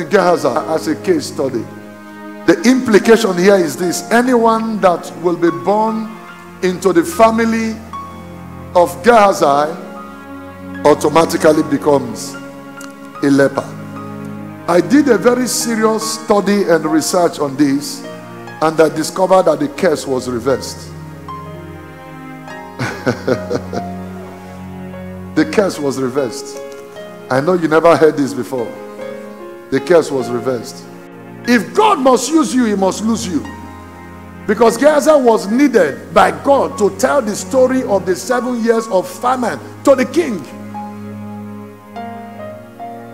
Gehazi as a case study. The implication here is this: anyone that will be born into the family of Gehazi automatically becomes a leper. I did a very serious study and research on this, and I discovered that the curse was reversed. The curse was reversed. I know you never heard this before. The curse was reversed. If God must use you, he must lose you. Because Gehazi was needed by God to tell the story of the 7 years of famine to the king.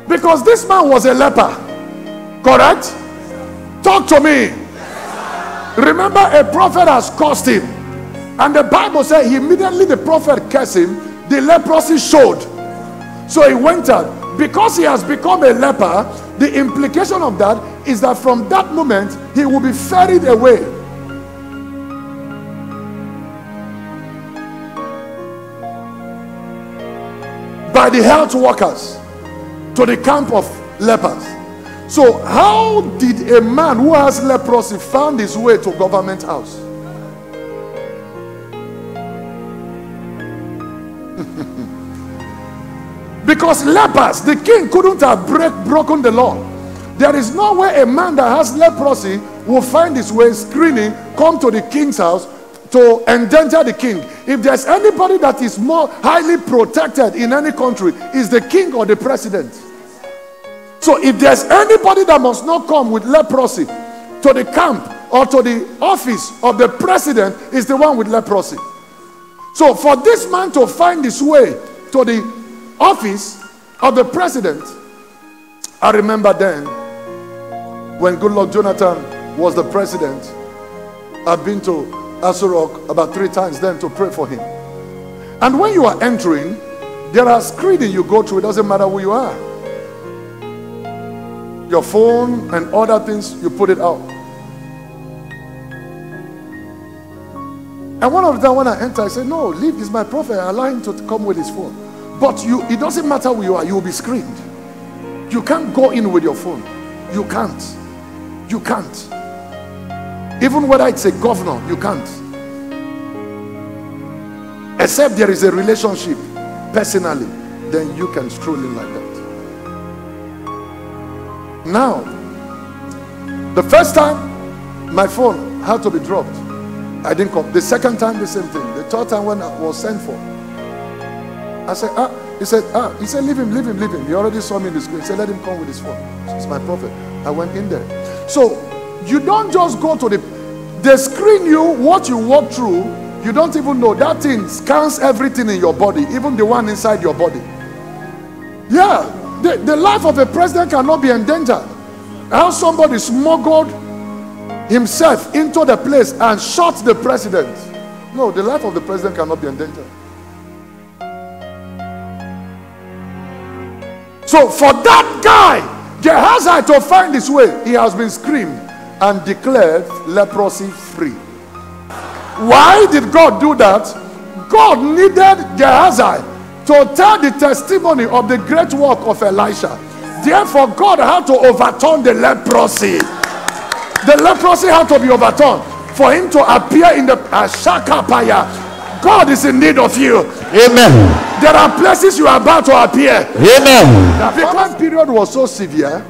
Because this man was a leper. Correct? Talk to me. Remember, a prophet has cursed him. And the Bible said immediately the prophet cursed him, the leprosy showed. So he went out. Because he has become a leper, the implication of that is that from that moment he will be ferried away. By the health workers to the camp of lepers. So how did a man who has leprosy find his way to government house? Because lepers, the king couldn't have broken the law. There is no way a man that has leprosy will find his way screening, come to the king's house to endanger the king. If there's anybody that is more highly protected in any country, is the king or the president. So if there's anybody that must not come with leprosy to the camp or to the office of the president, is the one with leprosy. So for this man to find his way to the office of the president, I remember then when Goodluck Jonathan was the president, I've been to Asurok about 3 times then to pray for him. And when you are entering, there are screening you go through. It doesn't matter who you are. Your phone and other things, you put it out. And one of the time when I enter, I said, no, leave, he's my prophet, allow him to come with his phone. But it doesn't matter who you are, you will be screened. You can't go in with your phone. You can't. You can't. Even whether it's a governor, you can't. Except there is a relationship personally, then you can stroll in like that. Now, the first time my phone had to be dropped, I didn't come. The second time, the same thing. The third time when I was sent for, I said, he said, leave him. He already saw me in the screen. He said, let him come with his phone. It's my prophet. I went in there. So you don't just go to they screen you, what you walk through, you don't even know. That thing scans everything in your body, even the one inside your body. Yeah, the life of a president cannot be endangered. How somebody smuggled himself into the place and shot the president. No, the life of the president cannot be endangered. So for that guy, Gehazi, to find his way, he has been screamed and declared leprosy free. Why did God do that? God needed Gehazi to tell the testimony of the great work of Elisha. Therefore, God had to overturn the leprosy. The leprosy had to be overturned for him to appear in the Ashakapaya. God is in need of you. Amen. There are places you are about to appear. Amen. The time period was so severe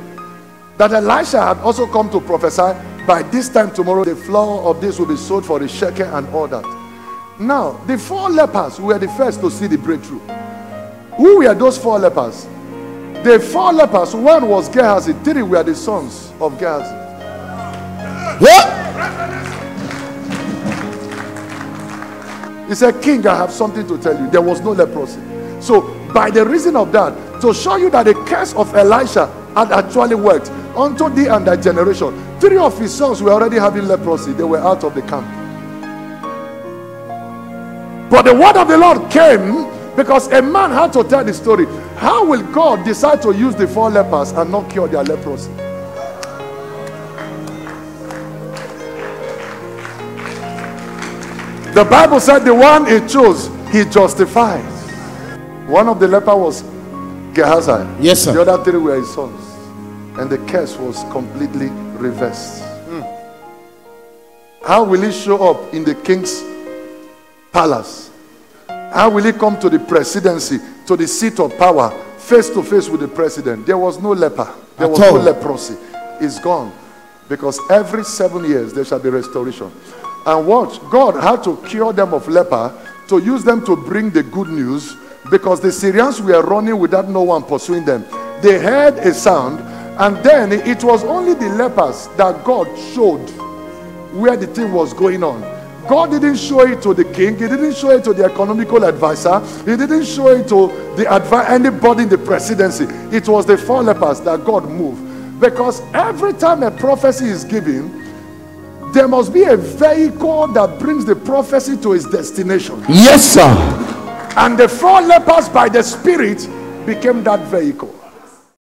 that Elisha had also come to prophesy, by this time tomorrow the flour of this will be sold for a shekel and all that. Now, the 4 lepers were the first to see the breakthrough. Who were those 4 lepers? The 4 lepers, one was Gehazi, 3 were the sons of Gehazi. What? He said, King, I have something to tell you. There was no leprosy. So, by the reason of that, to show you that the curse of Elisha had actually worked unto thee and thy generation. 3 of his sons were already having leprosy. They were out of the camp. But the word of the Lord came because a man had to tell the story. How will God decide to use the 4 lepers and not cure their leprosy? The Bible said the one he chose, he justified. One of the lepers was Gehazi. Yes, sir. The other 3 were his sons. and the curse was completely reversed. How will he show up in the king's palace? How will he come to the presidency, to the seat of power, face to face with the president? There was no leper. There was no leprosy. It's gone. Because every 7 years there shall be restoration. And watch, God had to cure them of leper to use them to bring the good news, because the Syrians were running without no one pursuing them. They heard a sound, and then it was only the lepers that God showed where the thing was going on. God didn't show it to the king. He didn't show it to the economical advisor. He didn't show it to anybody in the presidency. It was the 4 lepers that God moved. Because every time a prophecy is given, there must be a vehicle that brings the prophecy to its destination. Yes, sir. And the 4 lepers by the Spirit became that vehicle.